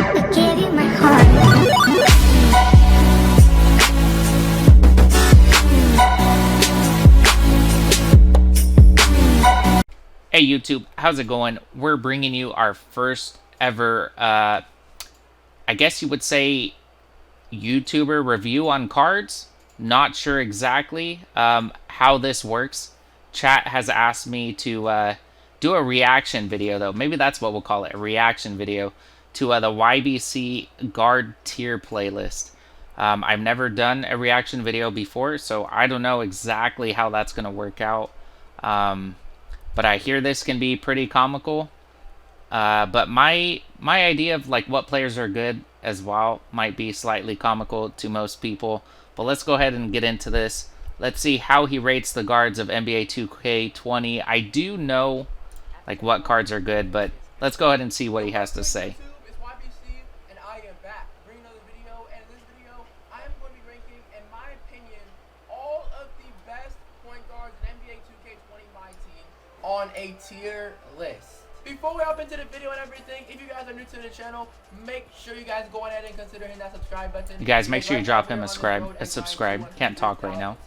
I gave you my heart. Hey YouTube, how's it going? We're bringing you our first ever, I guess you would say, YouTuber review on cards. Not sure exactly how this works. Chat has asked me to do a reaction video, though. Maybe that's what we'll call it, a reaction video to the YBC guard tier playlist. I've never done a reaction video before, so I don't know exactly how that's going to work out. But I hear this can be pretty comical. But my idea of like what players are good as well might be slightly comical to most people. But let's go ahead and get into this. Let's see how he rates the guards of NBA 2K20. I do know like what cards are good, but let's go ahead and see what he has to say. It's YBC, and I am back bringing another video. And in this video, I am going to be ranking, in my opinion, all of the best point guards in NBA 2K20 My Team on a tier list. Before we hop into the video and everything, if you guys are new to the channel, make sure you guys go ahead and consider hitting that subscribe button. You guys make sure you drop him a subscribe. Can't talk right now.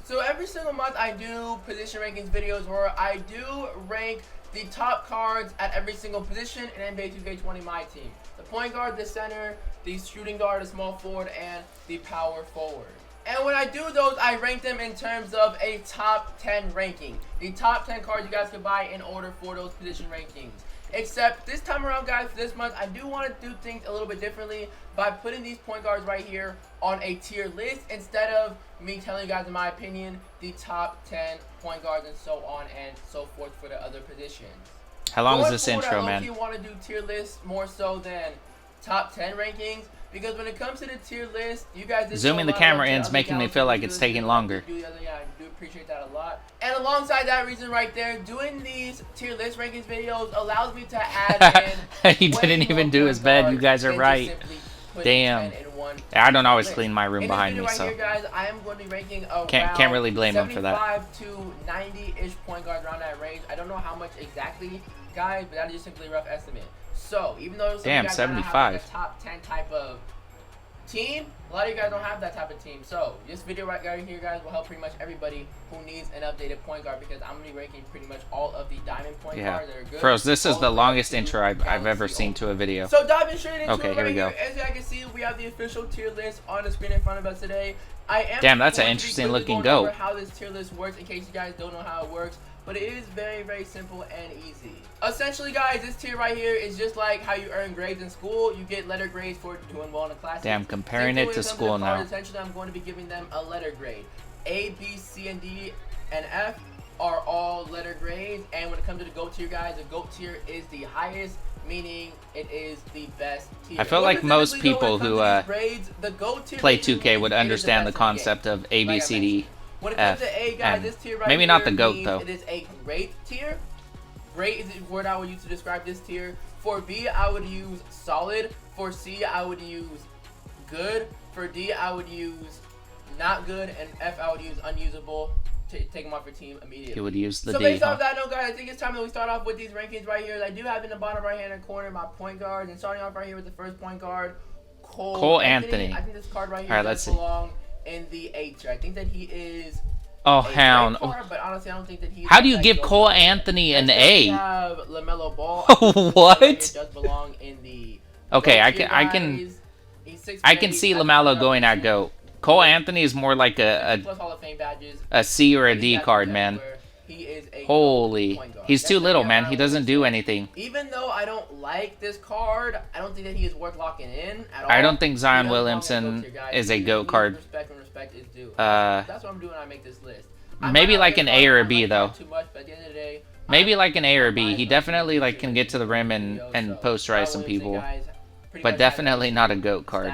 So every single month I do position rankings videos where I do rank the top cards at every single position in NBA 2K20 My Team. The point guard, the center, the shooting guard, the small forward, and the power forward. And when I do those, I rank them in terms of a top 10 ranking. The top 10 cards you guys can buy in order for those position rankings. Except this time around, guys, for this month, I do want to do things a little bit differently by putting these point guards right here on a tier list instead of me telling you guys, in my opinion, the top 10 point guards and so on and so forth for the other positions. How long is this intro, man? I want to do tier lists more so than top 10 rankings. Because when it comes to the tier list, you guys... Zooming the camera in is making me feel like it's taking longer. Yeah, I do appreciate that a lot. And alongside that reason right there, doing these tier list rankings videos allows me to add in... He didn't even do his bed. You guys are right. Damn. I don't always clean my room behind me, so... Right here, guys, I am going to be ranking around can't really blame him for that. 75 to 90-ish point guards around that range. I don't know how much exactly, guys, but that is just simply a rough estimate. So, even though damn, 75 have a top 10 type of team, a lot of you guys don't have that type of team. So, this video right here, guys, will help pretty much everybody who needs an updated point guard because I'm going to be ranking pretty much all of the diamond point guards that are good. Bros, this is the longest intro I've ever seen to a video. So, diving straight into okay, it here we go. As you guys can see, we have the official tier list on the screen in front of us today. Damn, that's an interesting looking goat. How this tier list works in case you guys don't know how it works. But it is very, very simple and easy. Essentially, guys, this tier right here is just like how you earn grades in school. You get letter grades for doing well in the class. Damn, comparing it to school now. Essentially, I'm going to be giving them a letter grade. A, B, C, and D, and F are all letter grades. And when it comes to the GOAT tier, guys, the GOAT tier is the highest, meaning it is the best tier. I feel like most people who play 2K would understand the concept of A, B, C, D. When it comes to A, guys, this tier right maybe here not the GOAT, though. It is a great tier. Great is the word I would use to describe this tier. For B, I would use solid. For C, I would use good. For D, I would use not good. And F, I would use unusable. Take them off your team immediately. You would use the D. So based off that note, guys, I think it's time that we start off with these rankings right here. I do have in the bottom right-hand corner my point guards. And starting off right here with the first point guard, Cole Anthony. I think this card right here does belong in the A tier. I think that he is hound. Card, but honestly, I don't think that he's how do you give Cole Anthony an A? We have LaMelo Ball. What? Does belong in the okay, I can see LaMelo going at GOAT. Cole Anthony is more like a C or a D card, man. He is a holy. He's too little, man. He doesn't do anything. Even though I don't like this card, I don't think that he is worth locking in at all. I don't think Zion Williamson is a GOAT card. Respect is due. That's what I'm doing when I make this list. Maybe like an A or a B, though. Too much, but at the end of the day, maybe like an A or B. He definitely like can get to the rim and posterize some people. But definitely not a GOAT card.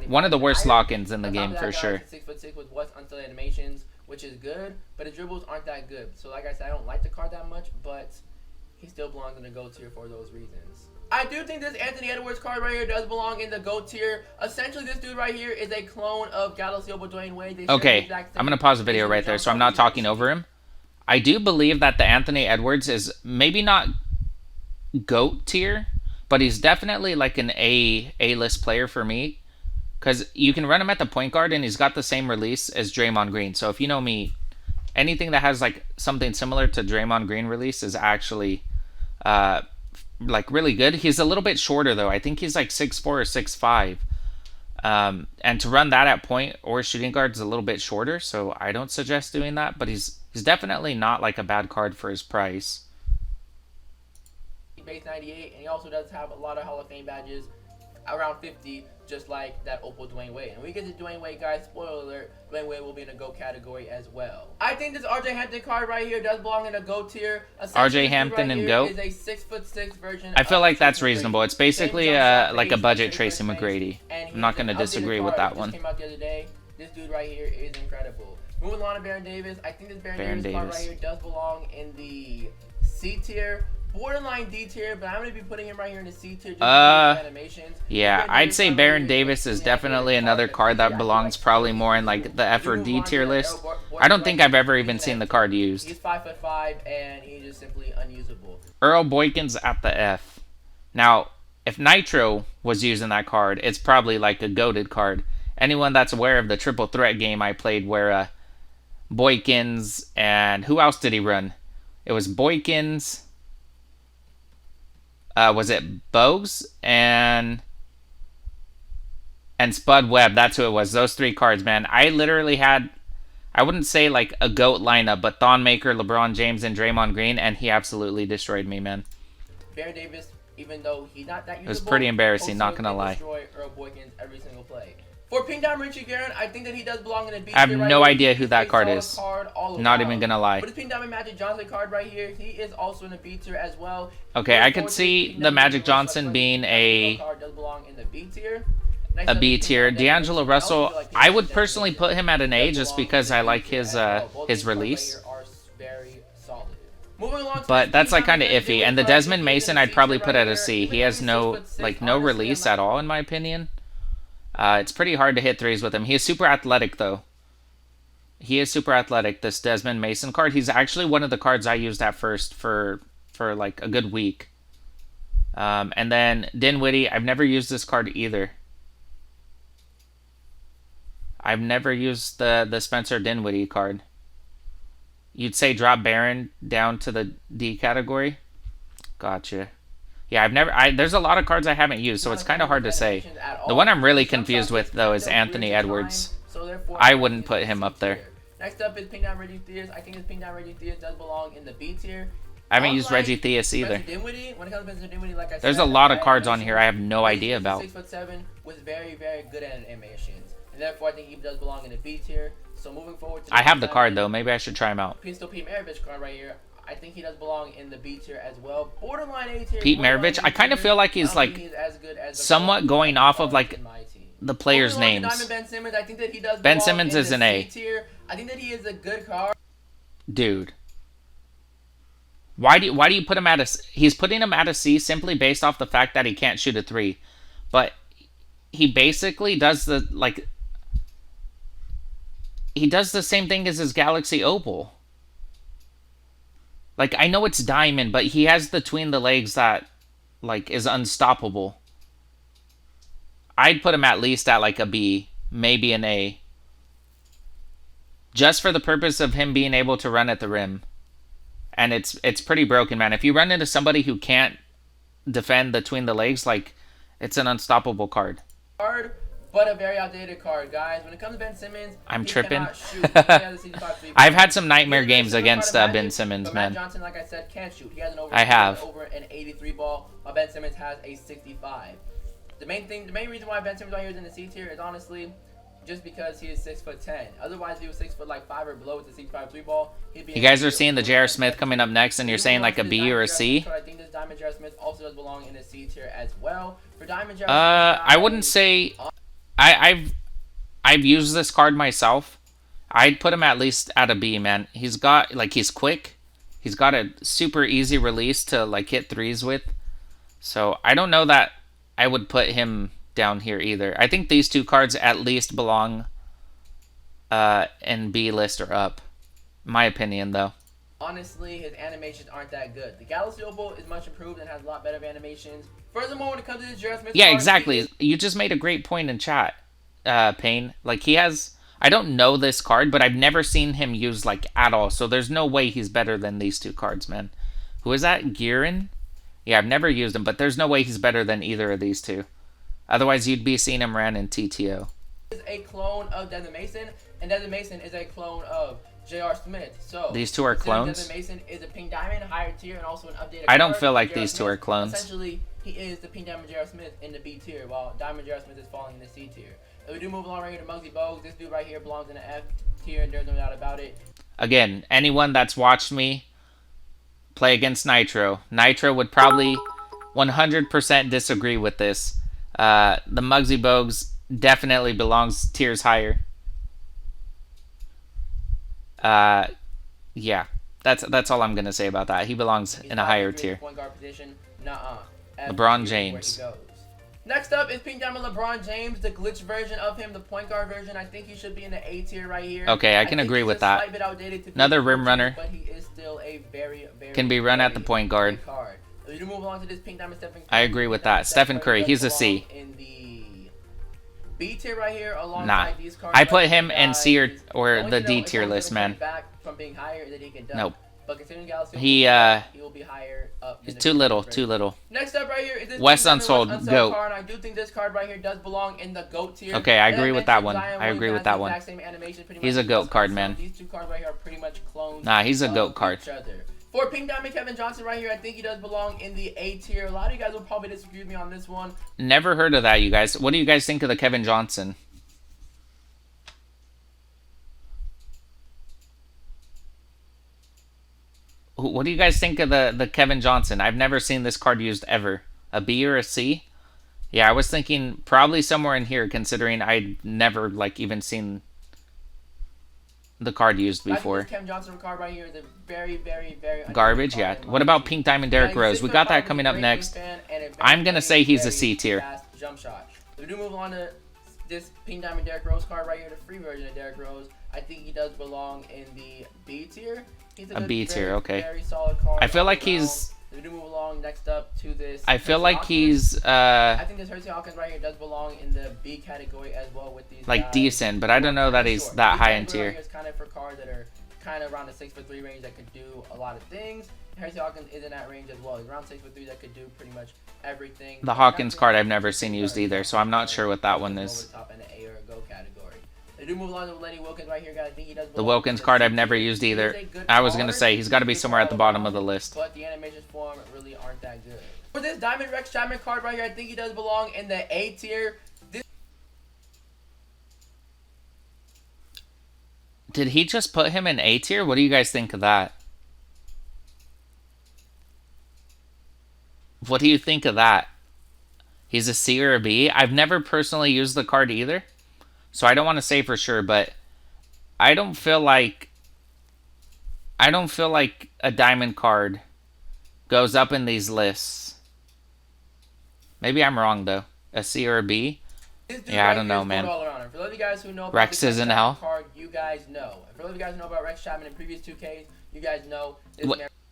One of the worst lock-ins in the game for sure. 6'6" with what's until animations, which is good, but his dribbles aren't that good. So like I said, I don't like the card that much, but he still belongs in the GOAT tier for those reasons. I do think this Anthony Edwards card right here does belong in the GOAT tier. Essentially, this dude right here is a clone of Galaxiobo Dwayne Wade. Okay, I'm going to pause the video right there so I'm not talking over him. I do believe that the Anthony Edwards is maybe not GOAT tier, but he's definitely like an A-list player for me. Because you can run him at the point guard, and he's got the same release as Draymond Green. So if you know me, anything that has like something similar to Draymond Green release is actually like really good. He's a little bit shorter though. I think he's like 6'4" or 6'5". And to run that at point or shooting guard is a little bit shorter, so I don't suggest doing that. But he's definitely not like a bad card for his price. Base 98, and he also does have a lot of Hall of Fame badges, around 50, just like that Opal Dwayne Wade. And when we get to Dwayne Wade, guys, spoiler alert, Dwayne Wade will be in the GOAT category as well. I think this RJ Hampton card right here does belong in the GOAT tier. RJ Hampton and GOAT is a 6'6" version. I feel like that's Tracy reasonable. McGrady. It's basically like a budget Tracy McGrady. I'm not going to disagree with that one. Came out the other day. This dude right here is incredible. Moving on to Baron Davis. I think this Baron Davis card right here does belong in the C tier. Borderline D tier, but I'm going to be putting him right here in the C tier. Just animations. Yeah, I'd say Baron Davis is definitely another card that belongs probably more in like the F or D tier list. I don't think I've ever even seen the card used. He's 5'5", and he's just simply unusable. Earl Boykins at the F. Now, if Nitro was using that card, it's probably like a goated card. Anyone that's aware of the triple threat game I played where Boykins and who else did he run? It was Boykins. Was it Bogues and Spud Webb? That's who it was. Those three cards, man. I literally had, I wouldn't say like a GOAT lineup, but Thon Maker, LeBron James, and Draymond Green, and he absolutely destroyed me, man. Baron Davis, even though he's not that usable, it was pretty embarrassing, not gonna lie. Destroy Earl Boykins every single play. For Pink Diamond Richie Guerin, I think that he does belong in a B tier. I have no idea who that card is. Not even gonna lie. But this Pink Diamond Magic Johnson card right here, he is also in a B tier as well. Okay, I could see the Magic Johnson being a B tier. B tier. D'Angelo Russell, I would personally put him at an A just because I like his release. But that's like kind of iffy. And the Desmond Mason, I'd probably put at a C. He has no release at all, in my opinion. It's pretty hard to hit threes with him. He is super athletic, though. He is super athletic, this Desmond Mason card. He's actually one of the cards I used at first for like a good week. And then Dinwiddie, I've never used this card either. I've never used the Spencer Dinwiddie card. You'd say drop Baron down to the D category? Gotcha. Yeah, there's a lot of cards I haven't used, so it's kind of hard to say. The one I'm really confused with, though, is Anthony Edwards. I wouldn't put him up there. Next up is Pink Diamond Reggie Theus. I think this Pink Diamond Reggie Theus does belong in the B tier. I haven't used Reggie Theus either. When it comes to Spencer Dinwiddie, like I said, there's a lot of cards on here I have no idea about. 6'7" with very, very good animations, and therefore I think he does belong in the B tier. So moving forward, to I have the card though. Maybe I should try him out. Pistol Pete Maravich card right here. I think he does belong in the B tier as well. Borderline A tier. Pete Maravich, I kind of feel like he's like somewhat going off of like the players' names. Ben Simmons, I think that he does Ben Simmons is an A. I think that he is a good card. Dude. Why do you put him at a... He's putting him at a C simply based off the fact that he can't shoot a three. But he basically does the, like... He does the same thing as his Galaxy Opal. Like, I know it's diamond, but he has between the legs that, like, is unstoppable. I'd put him at least at, like, a B. Maybe an A. Just for the purpose of him being able to run at the rim. And it's pretty broken, man. If you run into somebody who can't defend between the legs, like, it's an unstoppable card. But a very outdated card, guys. When it comes to Ben Simmons, I'm tripping. I've had some nightmare games against Ben Simmons, man. Matt Johnson, like I said, can't shoot. He has an over an 83 ball, while Ben Simmons has a 65. The main reason why Ben Simmons right here is in the C tier is honestly just because he is 6'10". Otherwise, if he was 6'5" or below with the 65 3 ball, he'd be. You guys are seeing the J.R. Smith coming up next, and you're saying like a B or a C? I think this Diamond J.R. Smith also does belong in the C tier as well. For Diamond J.R. Smith, I wouldn't say. I've used this card myself. I'd put him at least at a B, man. He's quick. He's got a super easy release to like hit threes with. So I don't know that I would put him down here either. I think these two cards at least belong in B list or up. My opinion though. Honestly, his animations aren't that good. The Galaxy Opal is much improved and has a lot better animations. Furthermore, when it comes to this J.R. Smith Yeah, card, exactly. You just made a great point in chat, Payne. Like, he has... I don't know this card, but I've never seen him used, like, at all. So there's no way he's better than these two cards, man. Who is that? Girin? Yeah, I've never used him, but there's no way he's better than either of these two. Otherwise, you'd be seeing him ran in TTO. is a clone of Desmond Mason, and Desmond Mason is a clone of J.R. Smith. So these two are clones? Desmond Mason is a Pink Diamond, higher tier, and also an updated I don't card. feel like J.R. these two Smith, are clones. Essentially, he is the Pink Diamond J.R. Smith in the B tier, while Diamond J.R. Smith is falling in the C tier. If we do move along right here to Muggsy Bogues, this dude right here belongs in the F tier, and there's no doubt about it. Again, anyone that's watched me play against Nitro, Nitro would probably 100% disagree with this. The Muggsy Bogues definitely belongs tiers higher. Yeah, that's all I'm gonna say about that. He belongs in a higher tier. Point guard position. LeBron James. Next up is Pink Diamond LeBron James, the glitch version of him, the point guard version. I think he should be in the A tier right here. Okay, I can agree with that. Slight bit outdated to Another be rim runner. But he is still a very can be run at the point guard. We do move along to this Pink Diamond Stephen Curry. I agree with that. Stephen Curry, he's a C. In the B tier right here, alongside Nah, these cards. I put him in C or Only the thing D that tier is list, man. Back from being higher that he can dunk. Nope. But considering Galaxy, He will be higher up. It's too little, too little. Next up right here is this West Pink Diamond Unsold, GOAT. card. I do think this card right here does belong in the GOAT tier. Okay, I And agree with that one. Zion I agree Williamson with that has the one. exact same animation, pretty He's much a GOAT just card, clones. man. These two cards right here are pretty much clones. Nah, he's a of GOAT card. each other. For Pink Diamond Kevin Johnson right here, I think he does belong in the A tier. A lot of you guys will probably disagree with me on this one. Never heard of that, you guys. What do you guys think of the Kevin Johnson? What do you guys think of the Kevin Johnson? I've never seen this card used ever. A B or a C? Yeah, I was thinking probably somewhere in here, considering I'd never like even seen the card used before. I think this Kevin Johnson card right here is a very, very, very garbage. Yeah. What about Pink Diamond Derrick Rose? We got that coming up next. I'm gonna say he's a C tier. Jump shot. We do move on to this Pink Diamond Derrick Rose card right here, the free version of Derrick Rose. I think he does belong in the B tier. He's A B tier, okay. Very solid card. I feel like he's. We do move along next up to this. I feel Hersey like Hawkins. he's I think this Hersey Hawkins right here does belong in the B category as well with these. like guys. decent, but I don't know that he's that high in tier. It's kind of for cards that are kind of around the 6'3" range that could do a lot of things. Hersey Hawkins is in that range as well. He's around 6'3" that could do pretty much everything. The Hawkins card I've never seen used either, so I'm not sure what that one is. Over the top in the A or a go category. They do move along to Lenny Wilkins right here, guys. I think he does. The Wilkins card I've never used either. I was gonna say he's got to be somewhere at the bottom of the list. But the animations for him really aren't that good. For this Diamond Rex Chapman card right here, I think he does belong in the A tier. Did he just put him in A tier? What do you guys think of that? What do you think of that? He's a C or a B? I've never personally used the card either, so I don't want to say for sure, but I don't feel like a diamond card goes up in these lists. Maybe I'm wrong though. A C or a B? Yeah, I don't know, man. For those of you guys who know about Rex is in hell. Card, you guys know. For those of you guys who know about Rex Chapman in previous 2Ks, you guys know.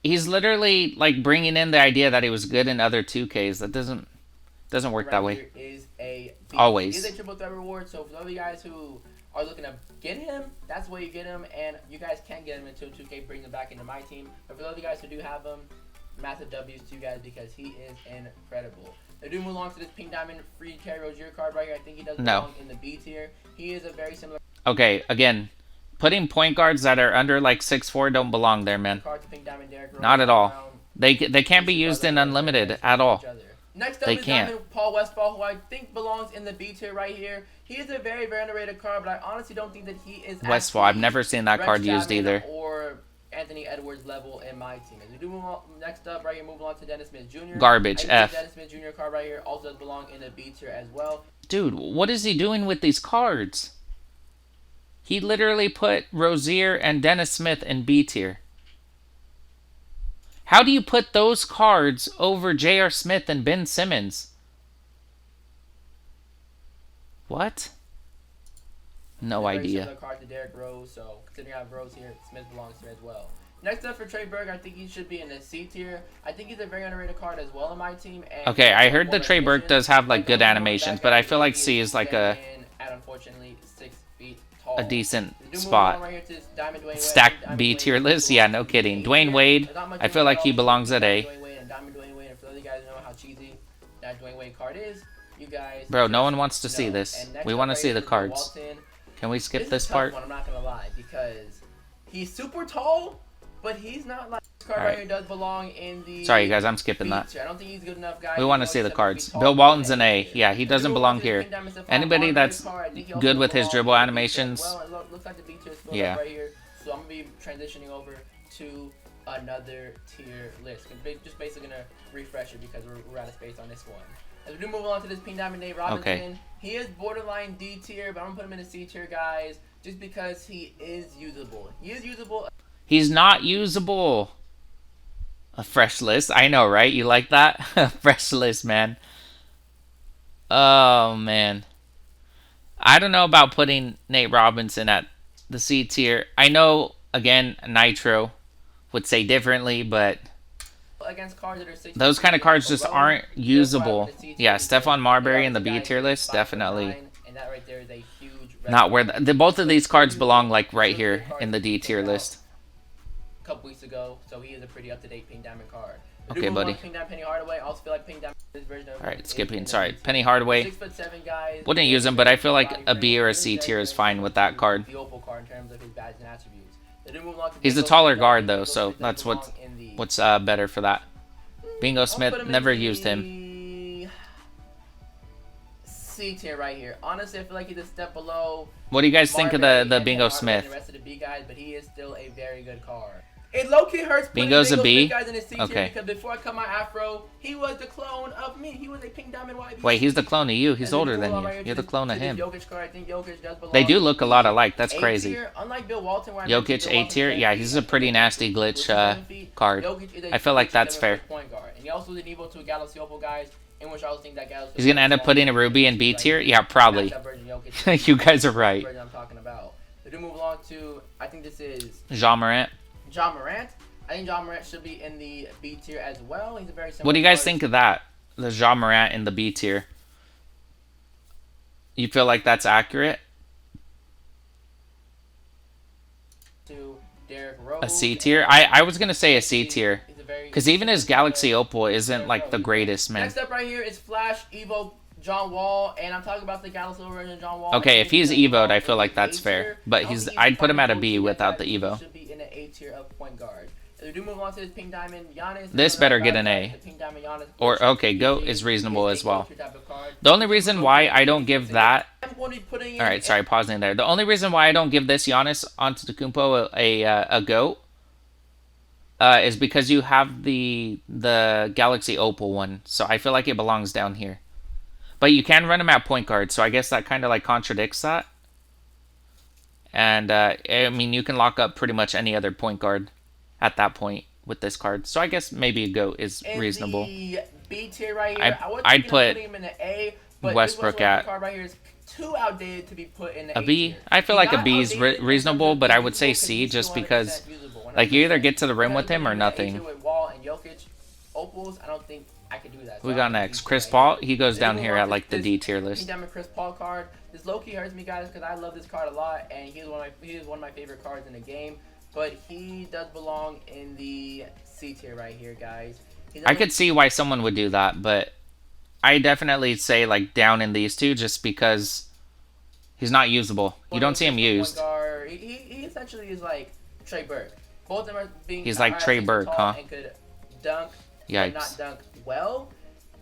He's literally like bringing in the idea that he was good in other 2Ks. That doesn't work that way. Is a B. Always. He is a triple threat reward. So for those of you guys who are looking to get him, that's where you get him, and you guys can get him until 2K brings him back into my team. But for those of you guys who do have him, massive W's to you guys because he is incredible. They do move along to this Pink Diamond free Terry Rozier card right here. I think he does belong in the B tier. He is a very similar Okay, again, putting point guards that are under like 6'4" don't belong there, man. card to Pink Diamond Derrick Rose. Not at all. Around. They can't be used in unlimited at all. Next up They is can't. Diamond Paul Westphal, who I think belongs in the B tier right here. He is a very, very underrated card, but I honestly don't think that he is Westphal, I've never seen that Rex card used Chapman either. Or Anthony Edwards level in my team. As we do move on, next up right here, move on to Dennis Smith Jr. Garbage, I think F. the Dennis Smith Jr. card right here also does belong in the B tier as well. Dude, what is he doing with these cards? He literally put Rozier and Dennis Smith in B tier. How do you put those cards over J.R. Smith and Ben Simmons? What? No idea. Very similar card to Derrick Rose, so considering I have Rose here, Smith belongs here as well. Next up for Trey Burke, I think he should be in the C tier. I think he's a very underrated card as well in my team. And Okay, I heard that Trey Burke does have like good animations, but I feel like C is like at unfortunately 6 feet tall. a decent spot. Stacked B tier list? Yeah, no kidding. Dwayne Wade, I feel like he belongs at A. Dwayne Wade and Dwayne Wade, and for those of you guys who know how cheesy that Dwayne Wade card is, you guys. Bro, no one wants to see this. We want to see the cards. Can we skip this part? I'm not gonna lie, because he's super tall, but he's not like this card right here does belong in the. Sorry, guys, I'm skipping that. I don't think he's good enough, guys. We want to see the cards. Bill Walton's an A. Yeah, he doesn't belong here. Anybody that's good with his dribble animations, yeah. Right here. So I'm gonna be transitioning over to another tier list. Just basically gonna refresh it because we're out of space on this one. As we do move on to this Pink Diamond Nate Robinson, okay. He is borderline D tier, but I'm gonna put him in the C tier, guys, just because he is usable. He is usable. He's not usable. A fresh list. I know, right? You like that? A fresh list, man. Oh, man. I don't know about putting Nate Robinson at the C tier. I know, again, Nitro would say differently, but against cards that are those kind of cards just aren't usable. Yeah, Stephon Marbury in the B tier list, definitely. And that right there is a huge not where both of these cards belong, like right here in the D tier list. A couple weeks ago, so he is a pretty up-to-date Pink Diamond card. Okay, buddy. Pink Diamond Penny Hardaway. I also feel like Pink Diamond this version of Alright, skipping. Sorry, Penny Hardaway. 6'7" guys. Wouldn't use him, but I feel like a B or a C tier is fine with that card. The Opal card in terms of his badges and attributes. He's a taller guard though, so that's what's better for that. Bingo Smith, never used him. C tier right here. Honestly, I feel like he's a step below. What do you guys think of the Bingo Smith? The rest of the B guys, but he is still a very good card. It low-key hurts putting Bingo's a B? guys in his C tier okay. Because before I cut my afro, he was the clone of me. He was a Pink Diamond YB. Wait, he's the clone of you. He's older than you. You're the clone of him. Card, I think does belong. They do look a lot alike. That's crazy. Unlike Bill Walton, where Jokic A tier? Yeah, he's a pretty nasty glitch card. I feel like that's fair. Point guard. And he also did Evo to a Galaxy Opal, guys, in which I also think that Galaxy He's going to end up putting a Ruby in B tier? Yeah, probably. You guys are right. I'm talking about. We do move along to, I think this is Ja Morant. Ja Morant. I think Ja Morant should be in the B tier as well. He's a very similar. What do you guys think of that? The Ja Morant in the B tier. You feel like that's accurate? To Derrick Rose. A C tier? I was going to say a C tier. Because even his Galaxy Opal isn't like the greatest, man. Next up right here is Flash Evo John Wall, and I'm talking about the Galaxy version of John Wall. Okay, if he's Evo'd, I feel like that's fair. But I'd put him at a B without the Evo. Should be in an A tier of point guard. We do move on to this Pink Diamond Giannis. This better get an A. Or, okay, GOAT is reasonable as well. The only reason why I don't give that... Alright, sorry, pausing there. The only reason why I don't give this Giannis Antetokounmpo a GOAT is because you have the Galaxy Opal one. So I feel like it belongs down here. But you can run him at point guard, so I guess that kind of like contradicts that. And, I mean, you can lock up pretty much any other point guard at that point with this card. So I guess maybe a GOAT is reasonable. The B tier right here, I'd put him in an A, but Westbrook at card right here is too outdated to be put in a B. I feel like a B is reasonable, but I would say C just because like you either get to the rim with him or nothing. Opals, I don't think I could do that. We got next Chris Paul. He goes down here at like the D tier list. Chris Paul card. This low-key hurts me, guys, because I love this card a lot, and he is one of my favorite cards in the game. But he does belong in the C tier right here, guys. I could see why someone would do that, but I definitely say like down in these two just because he's not usable. You don't see him used. He essentially is like Trey Burke. Both of them are being. He's like Trey Burke, huh? And could dunk, yikes. but not dunk well.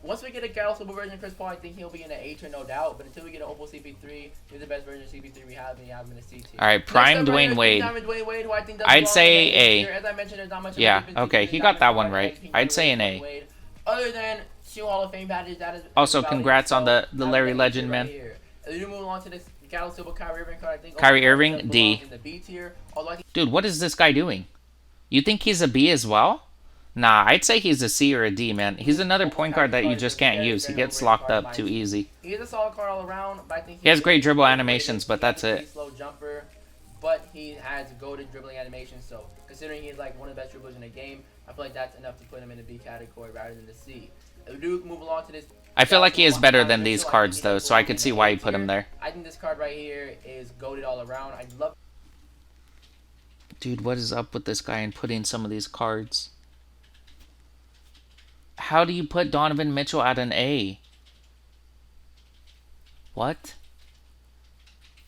Once we get a Galaxy version of Chris Paul, I think he'll be in an A tier, no doubt. But until we get an Opal CP3, he's the best version of CP3 we have, and you have him in a C tier. All right, prime Dwayne Wade. I'd say A. As I mentioned, there's not much. Yeah, okay, he got that one right. I'd say an A. Other than 2 Hall of Fame badges, that is. Also, congrats on the Larry Legend, man. As we move on to this Galaxy Kyrie Irving card, I think Kyrie Irving, D. In the B tier. Dude, what is this guy doing? You think he's a B as well? Nah, I'd say he's a C or a D, man. He's another point guard that you just can't use. He gets locked up too easy. He's a solid card all around, but I think he has great dribble animations, but that's it. Slow jumper. but he has goated dribbling animation. So considering he's like one of the best dribblers in the game, I feel like that's enough to put him in the B category rather than the C. If we do move along to this, I feel like he is better than these cards though, so I could see why you put him there. I think this card right here is goated all around. I love. Dude, what is up with this guy and putting some of these cards? How do you put Donovan Mitchell at an A? What?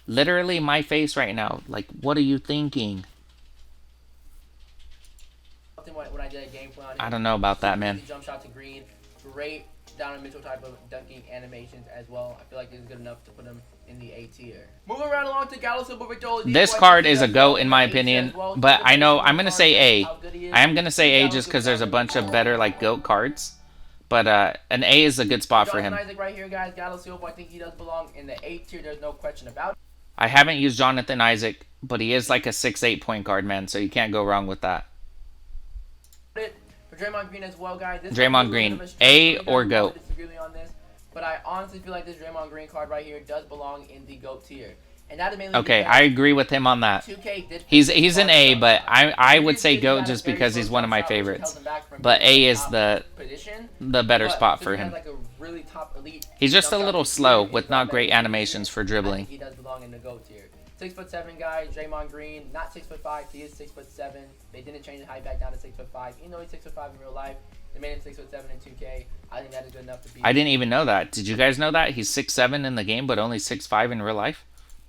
Literally my face right now. Like, what are you thinking? When I did a game plan, I don't know about that, man. Jump shot to green, great Donovan Mitchell type of dunking animations as well. I feel like this is good enough to put him in the A tier. Moving right along to Gallo Silva Victor. This card is a GOAT in my opinion, but I know I'm gonna say A. I am gonna say A just because there's a bunch of better like GOAT cards. But an A is a good spot for him. Isaac right here, guys. Gallo Silva, I think he does belong in the A tier. There's no question about it. I haven't used Jonathan Isaac, but he is like a 6'8" point guard, man, so you can't go wrong with that. For Draymond Green as well, guys. This Draymond Green, A or GOAT. On this, but I honestly feel like this Draymond Green card right here does belong in the GOAT tier. And that is mainly okay, I agree with him on that. 2K did He's an A, but I would say GOAT just because he's one of my favorites. But A is the better spot for him. He's just a little slow with not great animations for dribbling. He does belong in the GOAT tier. 6'7" guy, Draymond Green, not 6'5", he is 6'7". They didn't change the height back down to 6'5". Even though he's 6'5" in real life, they made him 6'7" in 2K. I think that is good enough to be. I didn't even know that. Did you guys know that he's 6'7" in the game, but only 6'5" in real life?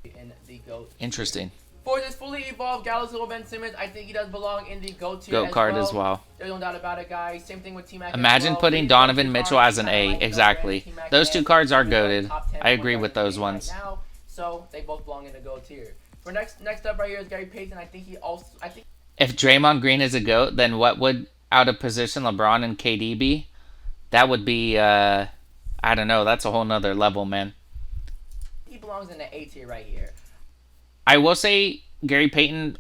In the GOAT. Interesting. For this fully evolved Gallo Silva Ben Simmons, I think he does belong in the GOAT tier. GOAT card as well. There's no doubt about it, guys. Same thing with T-Mac. Imagine putting Donovan Mitchell as an A. Exactly. Those two cards are goated. I agree with those ones. So they both belong in the GOAT tier. For next up right here is Gary Payton. I think if Draymond Green is a GOAT, then what would out of position LeBron and KD be? That would be I don't know. That's a whole nother level, man. He belongs in the A tier right here. I will say Gary Payton,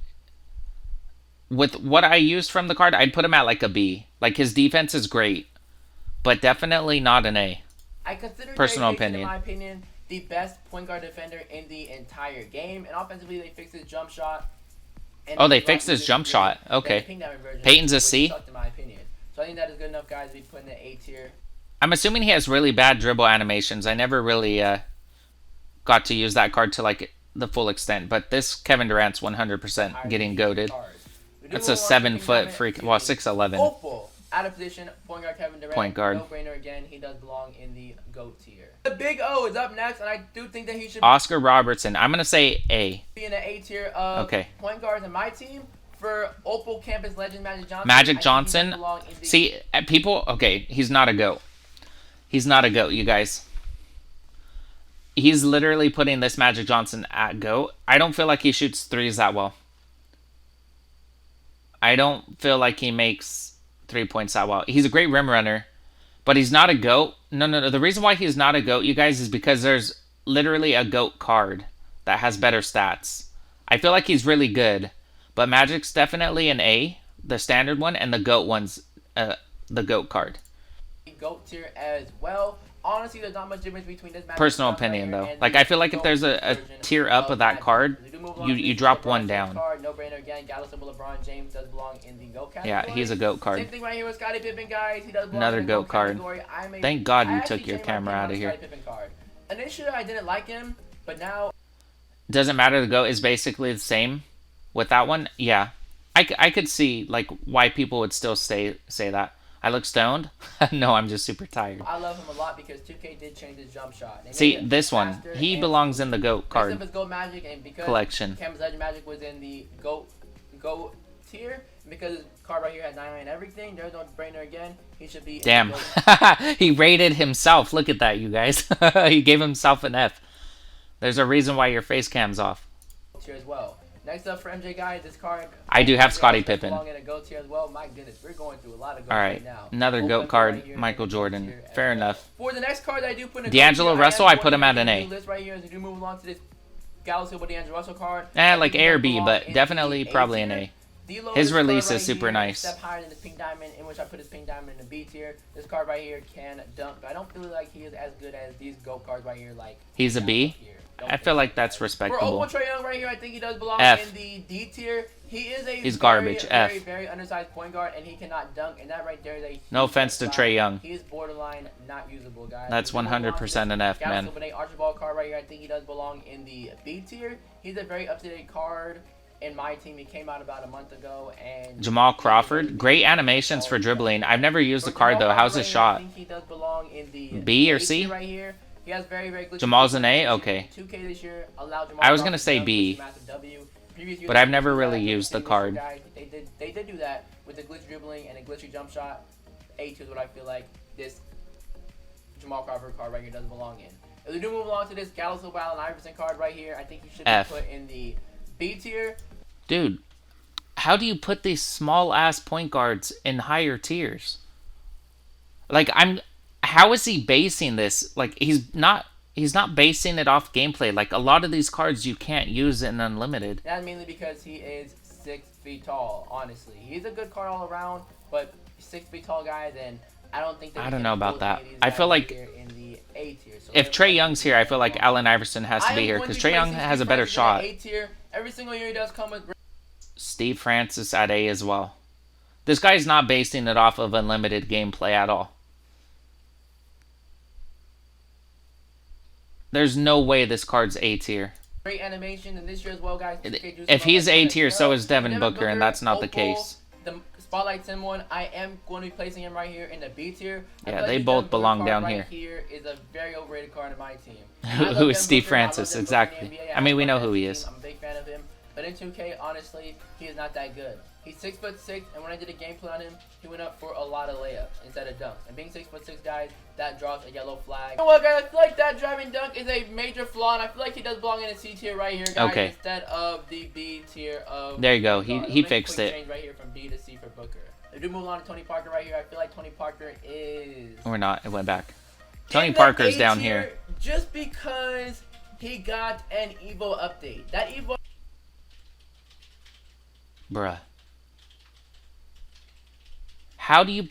with what I used from the card, I'd put him at like a B. Like his defense is great, but definitely not an A. I consider personal Gary Payton, opinion. in my opinion, the best point guard defender in the entire game. And offensively, they fixed his jump shot. Oh, they fixed his jump shot. Okay. Payton's a C? In my opinion. So I think that is good enough, guys, to be put in the A tier. I'm assuming he has really bad dribble animations. I never really got to use that card to like the full extent. But this Kevin Durant's 100% getting goated. That's a 7-foot freak. Well, 6'11". Hopeful. Out of position, point guard Kevin Durant. Point guard. No brainer again. He does belong in the GOAT tier. The Big O is up next, and I do think that he should Oscar Robertson. I'm gonna say A. be in the A tier of point guards in my team. For Opal Campus legend Magic Johnson. Magic Johnson. See, people. Okay, he's not a GOAT. He's not a GOAT, you guys. He's literally putting this Magic Johnson at GOAT. I don't feel like he shoots threes that well. I don't feel like he makes 3 points that well. He's a great rim runner, but he's not a GOAT. No. The reason why he's not a GOAT, you guys, is because there's literally a GOAT card that has better stats. I feel like he's really good, but Magic's definitely an A, the standard one, and the GOAT one's the GOAT card. GOAT tier as well. Honestly, there's not much difference between this Magic personal opinion though. Like I feel like if there's a tier up of that card, you drop one down. No brainer again. Gallo Silva LeBron James does belong in the GOAT category. Yeah, he's a GOAT card. Same thing right here with Scottie Pippen, guys. He does belong another in the GOAT card. Thank God you took your camera out of here. Initially, I didn't like him, but now doesn't matter. The GOAT is basically the same with that one. Yeah, I could see like why people would still say that. I look stoned? No, I'm just super tired. I love him a lot because 2K did change his jump shot. See, this one, he belongs in the GOAT card GOAT Magic, and because collection. Campus Legend Magic was in the GOAT tier, and because his card right here had 99 and everything, there's no brainer again. He should be. Damn, he rated himself. Look at that, you guys. He gave himself an F. There's a reason why your face cam's off. Tier as well. Next up for MJ guys, this card. I do have Scottie Pippen. Belong in a GOAT tier as well. My goodness, we're going through a lot of GOATs all right, right now. Another GOAT card, Michael Jordan. Fair enough. For the next card I do put in D'Angelo Russell, I put him at an A. List right here as we do move along to this Gallo Silva D'Angelo Russell card. Like A or B, but definitely probably an A. His release is super nice. Step higher than this pink diamond, in which I put his pink diamond in the B tier. This card right here can dunk, but I don't feel like he is as good as these GOAT cards right here. Like he's a B. I feel like that's For respectable. Opal Trae Young right here, I think he does belong F. in the D tier. He is a He's very, garbage. very, F. very undersized point guard, and he cannot dunk. And that right there is a No huge offense to red flag. Trae Young. He is borderline not usable, guys. That's 100% an F, man. Archibald card right here, I think he does belong in the B tier. He's a very up-to-date card in my team. He came out about a month ago, and Jamal Crawford, great animations for dribbling. I've never used the card though. How's his I shot? think he does belong in the B or A C? tier right here. He has very, very glitchy Jamal's an defense. A? Okay. 2K this year allowed Jamal I was gonna Crawford say to B, dunk, which is a massive W. Previous years, but I've they never did really that. used the They card. They did do that with the glitch dribbling and a glitchy jump shot. A tier is what I feel like this Jamal Crawford card right here does belong in. If we do move along to this Gallows Hope Allen Iverson card right here, I think he should F. be put in the B tier. Dude, how do you put these small ass point guards in higher tiers? Like how is he basing this? Like he's not basing it off gameplay. Like a lot of these cards you can't use in unlimited. That's mainly because he is 6 feet tall, honestly. He's a good card all around, but 6 feet tall guy, then I don't think that I we don't can know about afford that. any of these I feel guys like here in the A tier. So if Trae Young's here, I feel like Allen Iverson has to be here because Trae Young has a better shot. A tier. Every single year he does come with Steve Francis at A as well. This guy's not basing it off of unlimited gameplay at all. There's no way this card's A tier. great animation in this year as well, guys. If he's A tier, so is Devin Booker, and that's not the case. The Spotlight Sim one, I am going to be placing him right here in the B tier. I Yeah, feel they the both Devin Booker belong card down right here. Is a very overrated card in my team. Who is Devin Steve Booker, I love Francis? Devin Booker in the Exactly. NBA. I mean, we love know him who he as is. a team. I'm a big fan of him. But in 2K, honestly, he is not that good. He's 6'6", and when I did a gameplay on him, he went up for a lot of layups instead of dunks. And being 6'6", guys, that drops a yellow flag. You know what, guys? I feel like that driving dunk is a major flaw, and I feel like he does belong in a C tier right here, guys, Okay. instead of the B tier of. There you go. Let me He make a fixed quick it. change right here from B to C for Booker. If we do move on to Tony Parker right here, I feel like Tony Parker is. We're not. It went back. Tony in the Parker's A down tier here. just because he got an Evo update. That Evo Bruh. How do you...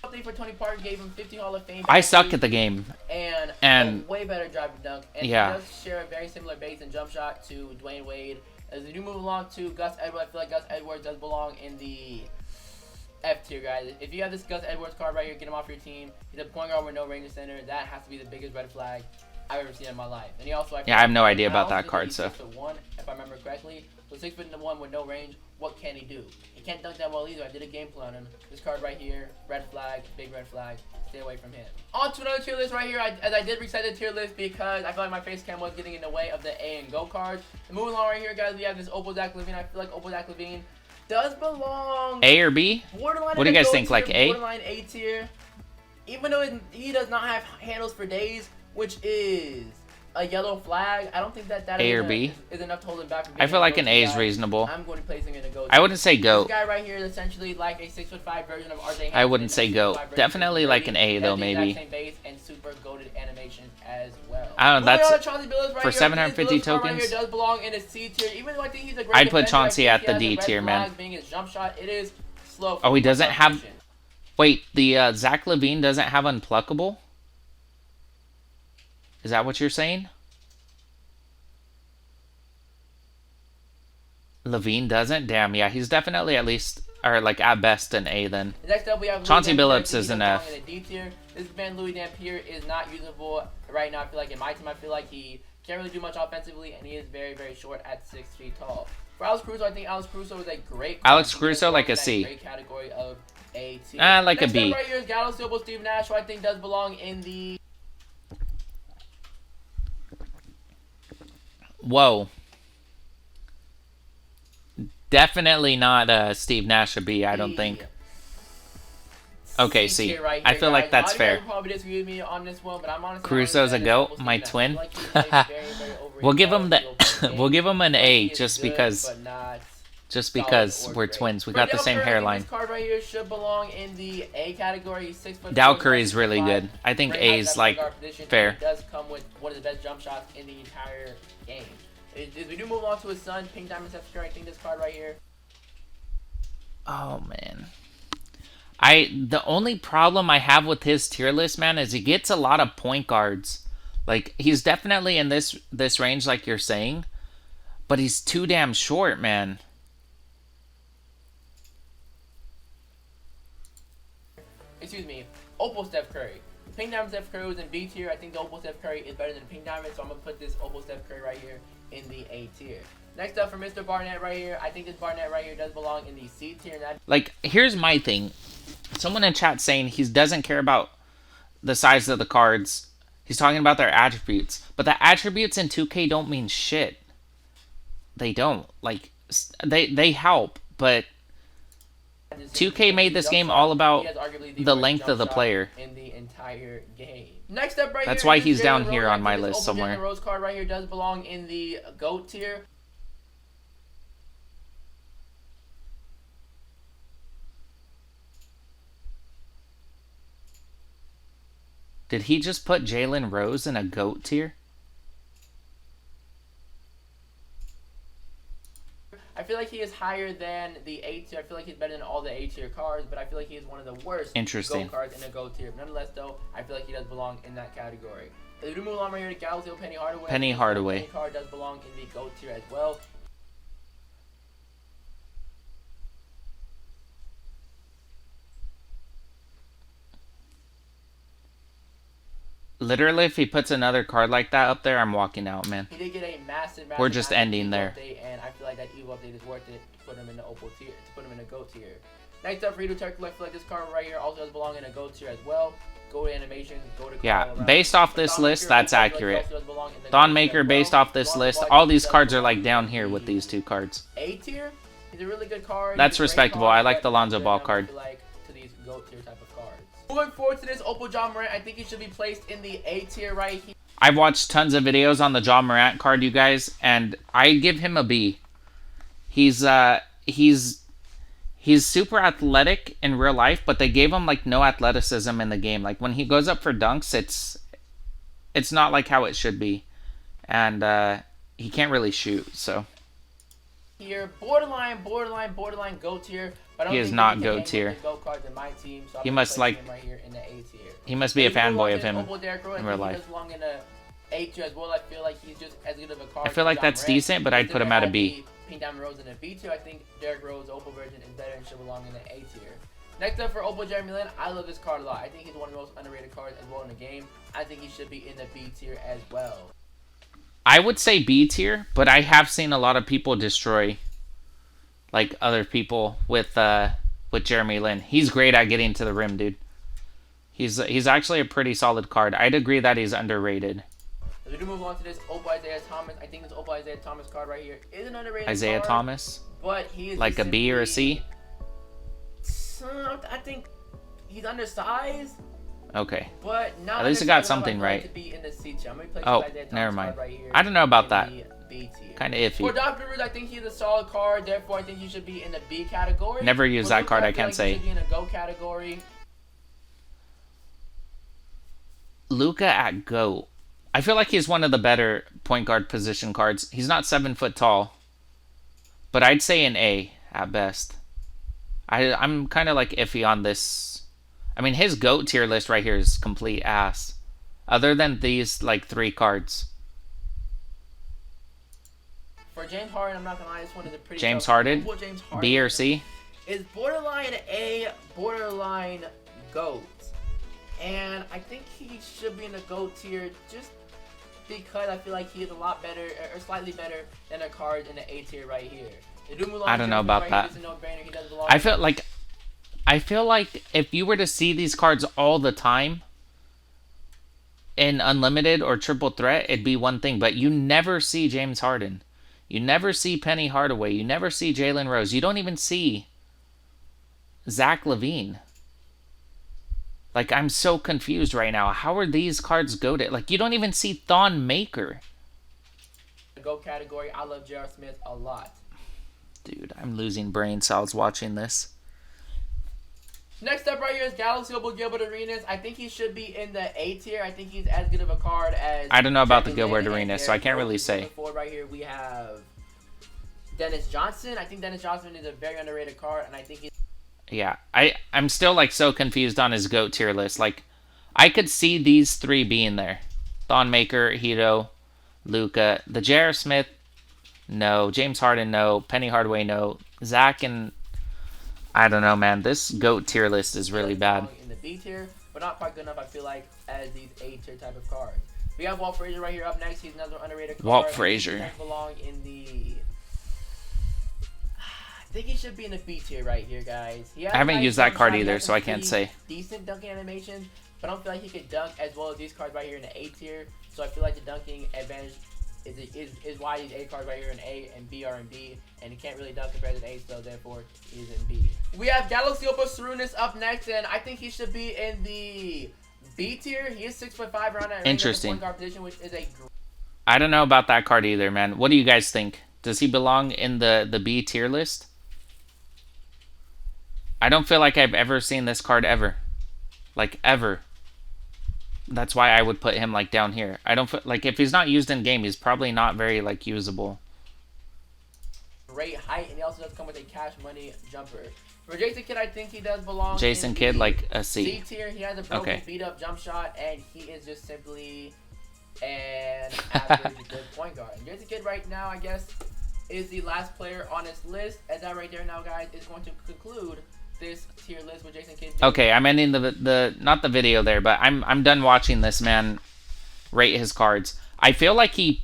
update for Tony Parker gave him 50 Hall of Fame. I suck at the game. And a way better drive and dunk. And Yeah. he does share a very similar base and jump shot to Dwayne Wade. As we do move along to Gus Edwards, I feel like Gus Edwards does belong in the F tier, guys. If you have this Gus Edwards card right here, get him off your team. He's a point guard with no range of center. That has to be the biggest red flag I've ever seen in my life. And he also, Yeah, I have no idea about also that did card, he's so... 6'1", if I remember correctly. So 6'1" with no range. What can he do? He can't dunk that well either. I did a game plan on him. This card right here, red flag, big red flag. Stay away from him. On to another tier list right here. As I did reset the tier list because I feel like my face cam was getting in the way of the A and Go cards. And moving along right here, guys, we have this Opal Zach Levine. I feel like Opal Zach Levine does belong A or B? borderline. What do you in the guys Go think, tier, like A? Borderline A tier. Even though he does not have handles for days, which is a yellow flag, I don't think that A or B? is enough to hold him back from I being feel like an go-to A is guy. reasonable. I'm going to place him in a go. I wouldn't say This GOAT. guy right here is essentially like a 6'5" version of RJ. I wouldn't say GOAT. Definitely like an A, though, maybe. Same base and super goated animations as well. I don't know, Moving that's- on to Chauncey Billups right for here. 750 Billups card right tokens? here does belong in a C tier, even though I think he's a great I'd put defender, Chauncey I at think the he D has a red tier, man. flag Being his jump shot, it is slow. Oh, he doesn't have... competition. Wait, the Zach Levine doesn't have Unpluckable? Is that what you're saying? Levine doesn't? Damn, yeah, he's definitely at least, or like at best an A then. Next up, we have Chauncey Louis Billups Dampier. is an He's F. belonging in a D tier. This man, Louis Dampier, is not usable right now. I feel like in my team, I feel like he can't really do much offensively, and he is very, very short at 6 feet tall. For Alex Caruso, I think Alex Caruso is a great. Alex he Caruso, does like belong a in C. that great category of A tier. Like a Next B. up right here is Gallo Silva, Steve Nash, who I think does belong in the. Whoa. Definitely not Steve Nash a B, I don't think. Okay, C C. tier right I here, feel like guys. that's A lot of you fair. guys probably disagree with me on this one, but I'm honestly. Caruso's a GOAT, my twin. We'll give him we'll give him an A just because we're twins. We got the same hairline. This card right here should belong in the A category. He's 6'4". Dow Curry's really good. I think Great A height is at like point guard position, fair. and He does come with one of the best jump shots in the entire game. As we do move on to his son, Pink Diamond Steph Curry. I think this card right here. Oh man. The only problem I have with his tier list, man, is he gets a lot of point guards. Like, he's definitely in this range, like you're saying, but he's too damn short, man. Excuse me, Opal Steph Curry. Pink Diamond Steph Curry was in B tier. I think the Opal Steph Curry is better than Pink Diamond, so I'm gonna put this Opal Steph Curry right here in the A tier. Next up for Mr. Barnett right here, I think this Barnett right here does belong in the C tier. And that Like, here's my thing. Someone in chat saying he doesn't care about the size of the cards. He's talking about their attributes. But the attributes in 2K don't mean shit. They don't. Like, they help, but 2K made this game all about the length of the player. in the entire game. Next up right That's here, why is he's Jalen down Rose. here I on my think this list Opal Jalen somewhere. Rose card right here does belong in the GOAT tier. Did he just put Jalen Rose in a GOAT tier? I feel like he is higher than the A tier. I feel like he's better than all the A tier cards, but I feel like he is one of the worst Interesting. GOAT cards in the GOAT tier. Nonetheless, though, I feel like he does belong in that category. We do move on right here to Galaxy of Penny Hardaway. Penny This Hardaway. Penny card does belong in the GOAT tier as well. Literally, if he puts another card like that up there, I'm walking out, man. He did get a massive We're just ending Evo there. update, and I feel like that Evo update is worth it to put him in the Opal tier, to put him in the GOAT tier. Next up, Redo Turkle, I feel like this card right here also does belong in a GOAT tier as well. Go to animation, go to Yeah, all around. based off But this Thon list, Maker that's also accurate. does belong in the Thon GOAT tier Maker, as based well. off this Lonzo list, Ball all these does cards are belong like in down here the with these two cards. A tier. He's a really good card. That's He's a great respectable. card, I like but the Lonzo not Ball good card. enough, I feel like, to these GOAT tier type of cards. Moving forward to this Opal John Morant, I think he should be placed in the A tier right here. I've watched tons of videos on the John Morant card, you guys, and I give him a B. He's super athletic in real life, but they gave him like no athleticism in the game. Like when he goes up for dunks, it's not like how it should be, and he can't really shoot. So Here, borderline GOAT tier. But I don't He is think not can GOAT hang with tier. the GOAT cards in my team, so I'm He gonna must place like- him right here in the A tier. he must be a If you move on fanboy to of this him Opal Derrick Rose, in I real think he life. does belong in a A tier as well. I feel like he's just as good of a card. I feel as like John that's Morant. decent, but I'd If put him they at a had B. the Pink Diamond Rose in a B tier, I think Derrick Rose Opal version is better and should belong in the A tier. Next up for Opal Jeremy Lin, I love this card a lot. I think he's one of the most underrated cards as well in the game. I think he should be in the B tier as well. I would say B tier, but I have seen a lot of people destroy like other people with Jeremy Lin. He's great at getting to the rim, dude. He's actually a pretty solid card. I'd agree that he's underrated. As we do move on to this Opal Isaiah Thomas, I think this Opal Isaiah Thomas card right here is an underrated Isaiah card, Thomas, but he is like a just B or a simply- C. I think he's undersized, Okay. but not At least he undersized got enough, something I feel like, right. to be in the C tier. I'm gonna place Oh, Isaiah Thomas never card mind. right here I don't know about in that. the B tier. Kind of For iffy. Doc Rivers, I think he's a solid card. Therefore, I think he should be in the B category. Never used For that Luka, card, I feel can't like say. He should be in a GO category. Luka at GOAT. I feel like he's one of the better point guard position cards. He's not 7 foot tall, but I'd say an A at best. I'm kind of like iffy on this. I mean, his GOAT tier list right here is complete ass. Other than these like 3 cards. For James Harden, I'm not gonna lie, this one is a pretty James tough one. Harden, Well, James Harden B or C? is borderline A, borderline GOAT. And I think he should be in the GOAT tier just because I feel like he is a lot better, or slightly better than the cards in the A tier right here. They do move on I to don't know Jeremy about right that. here. This is a no-brainer. He does belong I feel like if you were to see these cards all the time in Unlimited or Triple Threat, it'd be one thing. But you never see James Harden. You never see Penny Hardaway. You never see Jalen Rose. You don't even see Zach LaVine. Like, I'm so confused right now. How are these cards goated? Like, you don't even see Thon Maker. the GOAT category. I love J.R. Smith a lot. Dude, I'm losing brain cells watching this. Next up right here is Galaxy Opal Gilbert Arenas. I think he should be in the A tier. I think he's as good of a card as... I don't know about the Jeremy Gilbert Lin and Arenas, so I Derrick can't Rose. really say. Moving forward right here, we have Dennis Johnson. I think Dennis Johnson is a very underrated card, and I think he's... Yeah, I'm still like so confused on his GOAT tier list. Like, I could see these 3 being there. Thon Maker, Hito, Luca. The J.R. Smith, no. James Harden, no. Penny Hardaway, no. Zach and... I don't know, man. This GOAT tier list is really bad. In the B tier, but not quite good enough, I feel like, as these A tier type of cards. We have Walt Frazier right here up next. He's another underrated card. Walt Frazier. He belong in the... I think he should be in the B tier right here, guys. I haven't used that card either, so I can't say. Decent dunking animation, but I don't feel like he could dunk as well as these cards right here in the A tier. So I feel like the dunking advantage is why these A cards right here in A and B are in B, and he can't really dunk compared to the A, so therefore he is in B. We have Galaxiopa Sarunas up next, and I think he should be in the B tier. He is 6'5" around that Interesting. point guard position, which is a... I don't know about that card either, man. What do you guys think? Does he belong in the B tier list? I don't feel like I've ever seen this card ever. Like, ever. That's why I would put him, like, down here. I don't feel like if he's not used in game, he's probably not very, like, usable. Great height, and he also does come with a cash money jumper. For Jason Kidd, I think he does belong Jason in Kidd, the like a C. C tier. He has a broken, beat up jump shot, and he is just simply an average good point guard. And Jason Kidd right now, I guess, is the last player on this list. And that right there now, guys, is going to conclude this tier list with Jason Kidd. Okay, I'm ending the not the video there, but I'm done watching this man rate his cards. I feel like he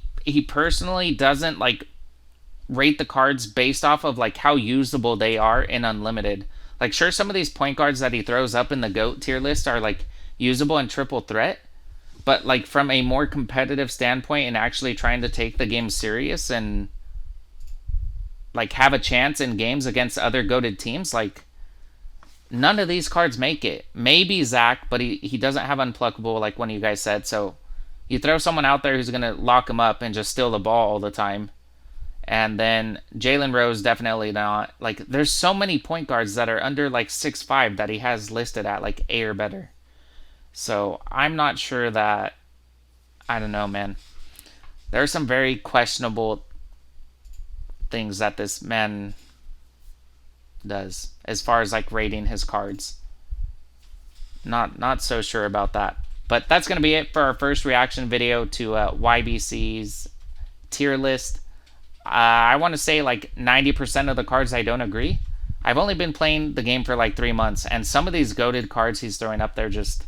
personally doesn't like rate the cards based off of like how usable they are in Unlimited. Like, sure, some of these point guards that he throws up in the GOAT tier list are like usable in triple threat, but like from a more competitive standpoint and actually trying to take the game serious and like have a chance in games against other GOATed teams, like none of these cards make it. Maybe Zach, but he doesn't have Unpluckable like one of you guys said. So you throw someone out there who's going to lock him up and just steal the ball all the time. And then Jalen Rose, definitely not. Like, there's so many point guards that are under like 6'5" that he has listed at like A or better. So I'm not sure that... I don't know, man. There are some very questionable things that this man does as far as like rating his cards. Not so sure about that. But that's going to be it for our first reaction video to YBC's tier list. I want to say like 90% of the cards I don't agree. I've only been playing the game for like 3 months, and some of these goated cards he's throwing up there just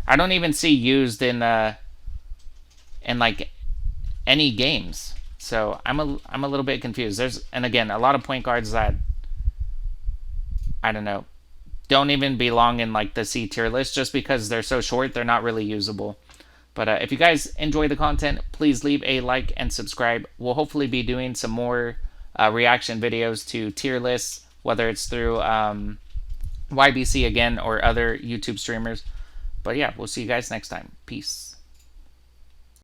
I don't even see used in like any games. So I'm a little bit confused. And again, a lot of point guards that I don't know, don't even belong in like the C tier list just because they're so short, they're not really usable. But if you guys enjoy the content, please leave a like and subscribe. We'll hopefully be doing some more reaction videos to tier lists, whether it's through YBC again or other YouTube streamers. But yeah, we'll see you guys next time. Peace.